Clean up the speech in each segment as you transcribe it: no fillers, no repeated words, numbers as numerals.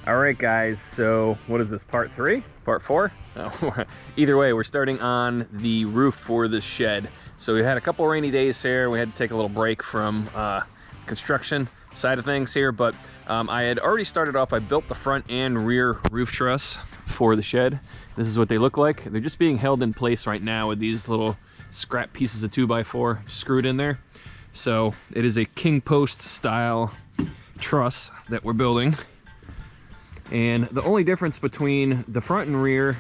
All right, guys, so what is this, part 3? Part 4? Oh, either way, we're starting on the roof for this shed. So we had a couple rainy days here. We had to take a little break from construction side of things here, but I had already started off. I built the front and rear roof truss for the shed. This is what they look like. They're just being held in place right now with these little scrap pieces of 2x4 screwed in there. So it is a king post style truss that we're building. And the only difference between the front and rear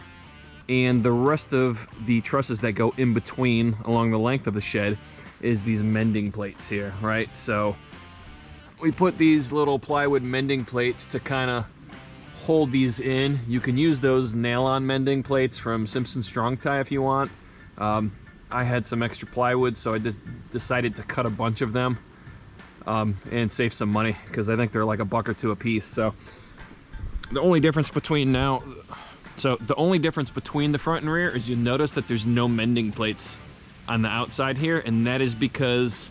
and the rest of the trusses that go in between along the length of the shed is these mending plates here, right? So we put these little plywood mending plates to kind of hold these in. You can use those nail-on mending plates from Simpson Strong Tie if you want. I had some extra plywood, so I just decided to cut a bunch of them and save some money because I think they're like $1 or $2 a piece. So the only difference between the front and rear is you notice that there's no mending plates on the outside here, and that is because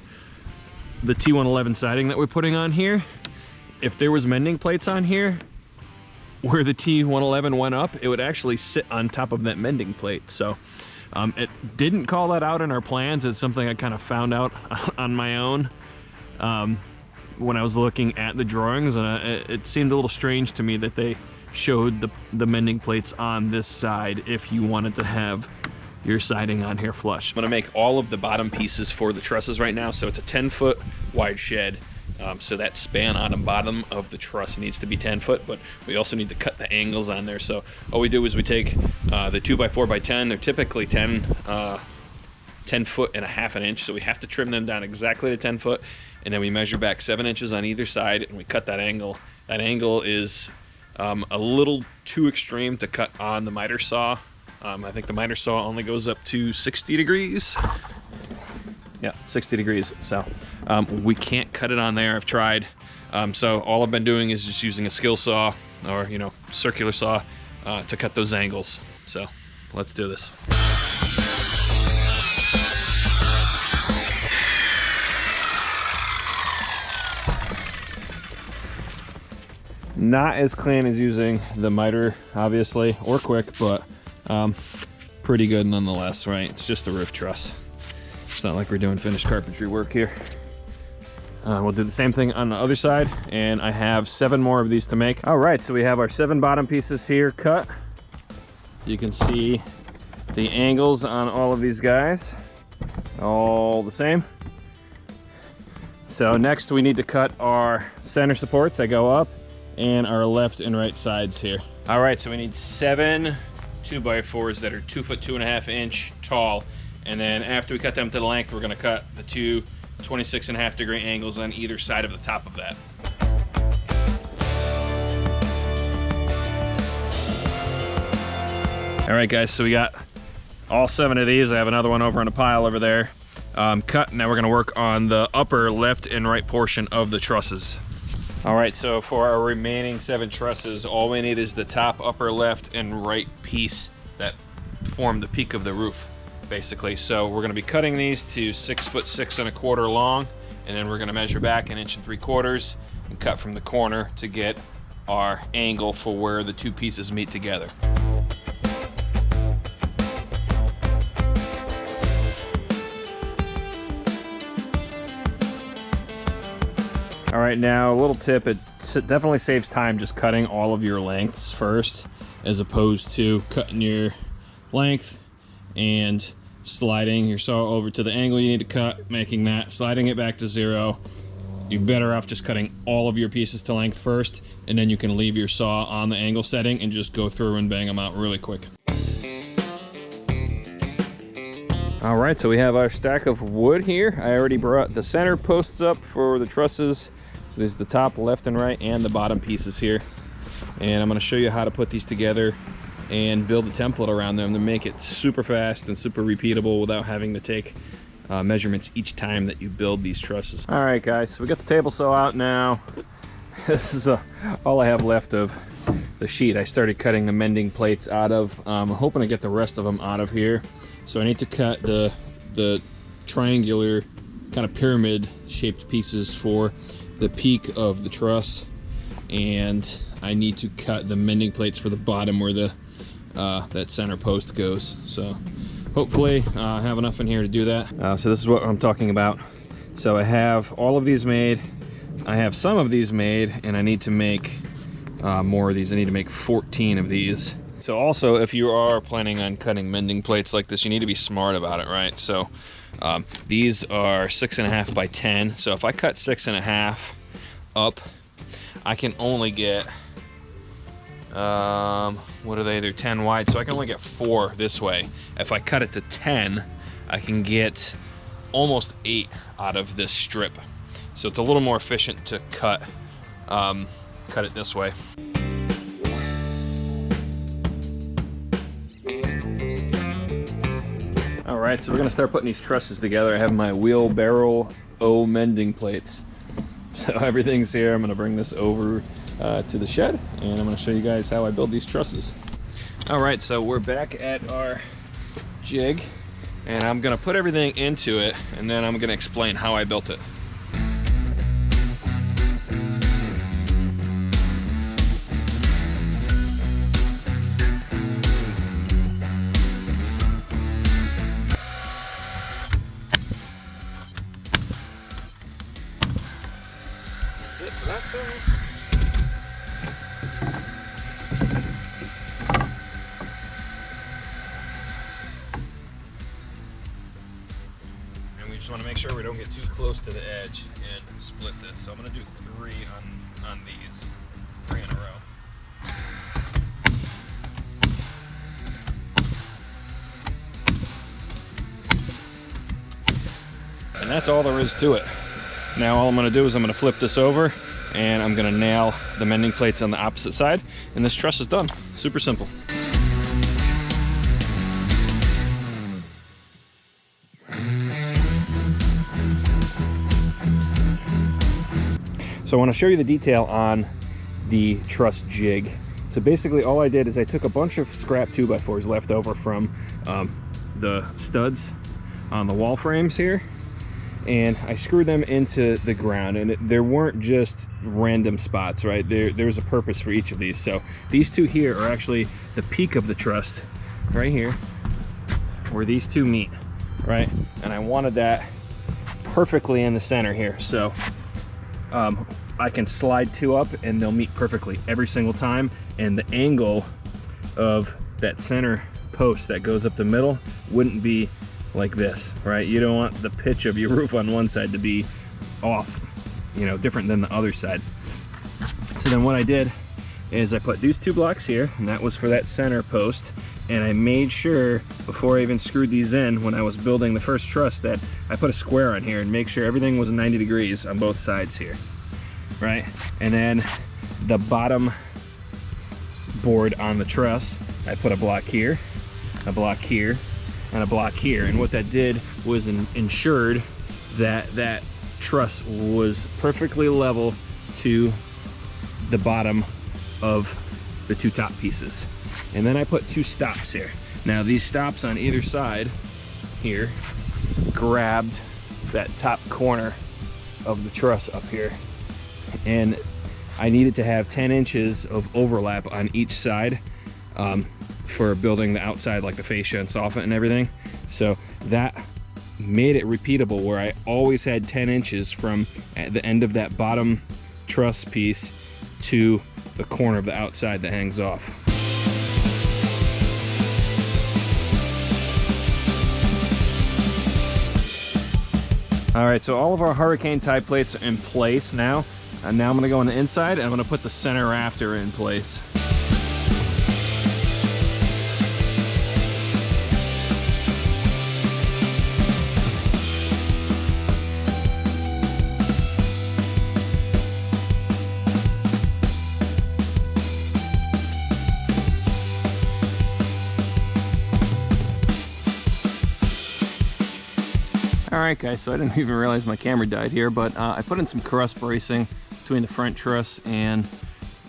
the T111 siding that we're putting on here, if there was mending plates on here, where the T111 went up, it would actually sit on top of that mending plate. So it didn't call that out in our plans. It's something I kind of found out on my own when I was looking at the drawings, and it seemed a little strange to me that they showed the mending plates on this side if you wanted to have your siding on here flush. I'm gonna make all of the bottom pieces for the trusses right now. So it's a 10-foot wide shed. So that span on the bottom of the truss needs to be 10 foot, but we also need to cut the angles on there. So all we do is we take the 2x4x10, they're typically 10 foot and 1/2 inch. So we have to trim them down exactly to 10 foot. And then we measure back 7 inches on either side and we cut that angle. That angle is a little too extreme to cut on the miter saw. I think the miter saw only goes up to 60 degrees. Yeah, 60 degrees. So we can't cut it on there. I've tried. So all I've been doing is just using a skill saw or, circular saw to cut those angles. So let's do this. Not as clean as using the miter, obviously, or quick, but pretty good nonetheless, right? It's just a roof truss. It's not like we're doing finished carpentry work here. We'll do the same thing on the other side, and I have 7 more of these to make. All right, so we have our 7 bottom pieces here cut. You can see the angles on all of these guys, all the same. So next we need to cut our center supports that go up and our left and right sides here. All right, so we need 7 2x4s that are 2 foot 2.5 inch tall. And then after we cut them to the length, we're gonna cut the 2 26.5 degree angles on either side of the top of that. All right, guys, so we got all 7 of these. I have another one over on a pile over there. Cut, now we're gonna work on the upper left and right portion of the trusses. All right, so for our remaining 7 trusses, all we need is the top, upper left, and right piece that form the peak of the roof, basically. So we're gonna be cutting these to 6 foot 6 1/4 long, and then we're gonna measure back 1 3/4 inches and cut from the corner to get our angle for where the 2 pieces meet together. All right, now a little tip, it definitely saves time just cutting all of your lengths first, as opposed to cutting your length and sliding your saw over to the angle you need to cut, making that, sliding it back to 0. You're better off just cutting all of your pieces to length first, and then you can leave your saw on the angle setting and just go through and bang them out really quick. All right, so we have our stack of wood here. I already brought the center posts up for the trusses. So there's the top, left, and right, and the bottom pieces here. And I'm gonna show you how to put these together and build a template around them to make it super fast and super repeatable without having to take measurements each time that you build these trusses. All right, guys, so we got the table saw out now. This is all I have left of the sheet. I started cutting the mending plates out of. I'm hoping to get the rest of them out of here. So I need to cut the triangular kind of pyramid shaped pieces for the peak of the truss, and I need to cut the mending plates for the bottom where the that center post goes. So hopefully I have enough in here to do that. So this is what I'm talking about. So I have all of these made. I have some of these made, and I need to make more of these. I need to make 14 of these. So also, if you are planning on cutting mending plates like this, you need to be smart about it, right? So these are 6.5 by 10. So if I cut 6.5 up, I can only get, what are they? They're 10 wide, so I can only get 4 this way. If I cut it to 10, I can get almost 8 out of this strip. So it's a little more efficient to cut it this way. All right, so we're gonna start putting these trusses together. I have my wheelbarrow mending plates. So everything's here. I'm gonna bring this over to the shed, and I'm gonna show you guys how I build these trusses. All right, so we're back at our jig, and I'm gonna put everything into it, and then I'm gonna explain how I built it. That's it for that side. Just want to make sure we don't get too close to the edge and split this. So I'm going to do 3 on these, 3 in a row. And that's all there is to it. Now all I'm going to do is I'm going to flip this over, and I'm going to nail the mending plates on the opposite side, and this truss is done. Super simple. So I want to show you the detail on the truss jig. So basically all I did is I took a bunch of scrap 2x4s left over from the studs on the wall frames here, and I screwed them into the ground, and there weren't just random spots, right? There's a purpose for each of these. So these two here are actually the peak of the truss right here where these two meet, right? And I wanted that perfectly in the center here. So I can slide 2 up and they'll meet perfectly every single time, and the angle of that center post that goes up the middle wouldn't be like this, right? You don't want the pitch of your roof on one side to be off, you know, different than the other side. So then what I did is I put these 2 blocks here, and that was for that center post, and I made sure before I even screwed these in when I was building the first truss that I put a square on here and make sure everything was 90 degrees on both sides here, right? And then the bottom board on the truss, I put a block here, a block here, and a block here. And what that did was ensured that that truss was perfectly level to the bottom of the 2 top pieces. And then I put 2 stops here. Now these stops on either side here grabbed that top corner of the truss up here, and I needed to have 10 inches of overlap on each side for building the outside, like the fascia and soffit and everything. So that made it repeatable, where I always had 10 inches from at the end of that bottom truss piece to the corner of the outside that hangs off. All right, so all of our hurricane tie plates are in place now. And now I'm gonna go on the inside, and I'm gonna put the center rafter in place. All right, guys, so I didn't even realize my camera died here, but I put in some cross bracing between the front truss and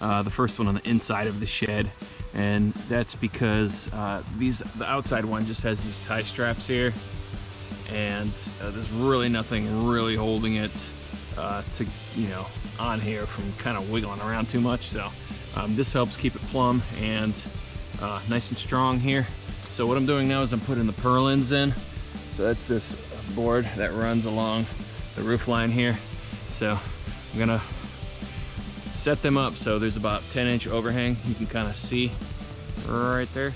the first one on the inside of the shed, and that's because the outside one just has these tie straps here, and there's really nothing really holding it to, you know, on here from kind of wiggling around too much. So This helps keep it plumb and nice and strong here. So what I'm doing now is I'm putting the purlins in. So that's this board that runs along the roof line here. So I'm gonna set them up so there's about 10-inch overhang. You can kind of see right there.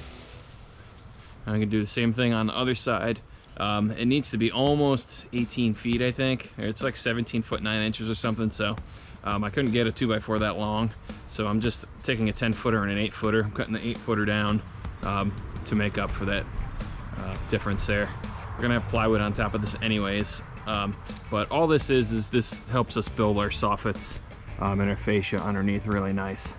I'm gonna do the same thing on the other side. It needs to be almost 18 feet, I think. It's like 17 foot 9 inches or something. So I couldn't get a 2x4 that long. So I'm just taking a 10-footer and an 8-footer. I'm cutting the 8-footer down to make up for that difference there. We're gonna have plywood on top of this anyways. But all this is this helps us build our soffits and our fascia underneath really nice.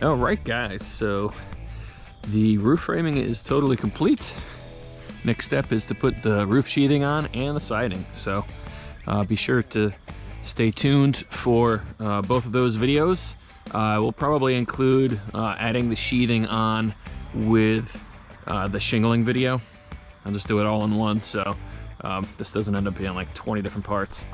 All right, guys, so the roof framing is totally complete. Next step is to put the roof sheathing on and the siding. So be sure to stay tuned for both of those videos. We'll probably include adding the sheathing on with the shingling video. I'll just do it all in one, so this doesn't end up being like 20 different parts.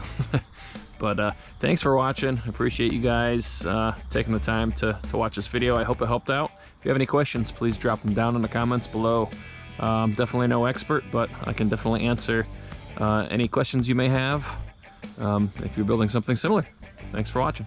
But thanks for watching. Appreciate you guys taking the time to watch this video. I hope it helped out. If you have any questions, please drop them down in the comments below. I'm definitely no expert, but I can definitely answer any questions you may have if you're building something similar. Thanks for watching.